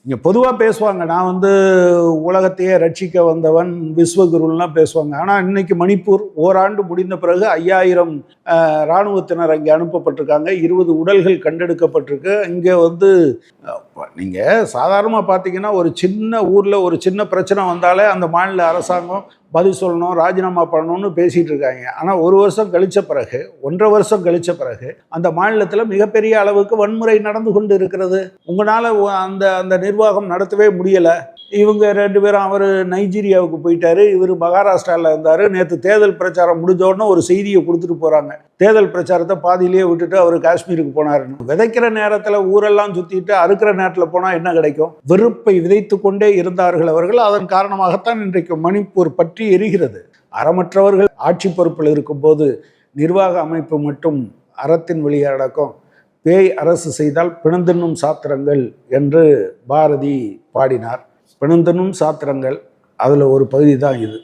இங்கே பொதுவாக பேசுவாங்க, நான் வந்து உலகத்தையே ரட்சிக்க வந்தவன் விஸ்வகுருலாம் பேசுவாங்க. ஆனால் இன்னைக்கு மணிப்பூர் ஓராண்டு முடிந்த பிறகு 5000 இராணுவத்தினர் அங்கே அனுப்பப்பட்டிருக்காங்க. 20 உடல்கள் கண்டெடுக்கப்பட்டிருக்கு. இங்கே வந்து நீங்கள் சாதாரணமாக பார்த்தீங்கன்னா ஒரு சின்ன ஊரில் ஒரு சின்ன பிரச்சனை வந்தாலே அந்த மாநில அரசாங்கம் பதில் சொல்லணும், ராஜினாமா பண்ணணும்னு பேசிகிட்டு இருக்காங்க. ஆனால் ஒரு வருஷம் கழித்த பிறகு, 1.5 வருஷம் கழித்த பிறகு அந்த மாநிலத்தில் மிகப்பெரிய அளவுக்கு வன்முறை நடந்து கொண்டு இருக்கிறது. உங்களால் அந்த அந்த நிர்வாகம் நடத்தவே முடியலை. இவங்க 2 பேரும், அவர் நைஜீரியாவுக்கு போயிட்டாரு, இவர் மகாராஷ்டிராவில் இருந்தார். நேற்று தேர்தல் பிரச்சாரம் முடிஞ்சோடனே ஒரு செய்தியை கொடுத்துட்டு போகிறாங்க, தேர்தல் பிரச்சாரத்தை பாதியிலேயே விட்டுட்டு அவர் காஷ்மீருக்கு போனாருன்னு. விதைக்கிற நேரத்தில் ஊரெல்லாம் சுற்றிட்டு அறுக்கிற நேரத்தில் போனால் என்ன கிடைக்கும்? வெறுப்பை விதைத்து கொண்டே இருந்தார்கள் அவர்கள். அதன் காரணமாகத்தான் இன்றைக்கு மணிப்பூர் பற்றி எரிகிறது. அறமற்றவர்கள் ஆட்சி பொறுப்பில் இருக்கும்போது நிர்வாக அமைப்பு மட்டும் அறத்தின் வழியே அடக்கம். பேய் அரசு செய்தால் பிணந்தின்னும் சாத்திரங்கள் என்று பாரதி பாடினார். பிணந்தின்னும் சாத்திரங்கள் அதில் ஒரு பகுதி தான் இது.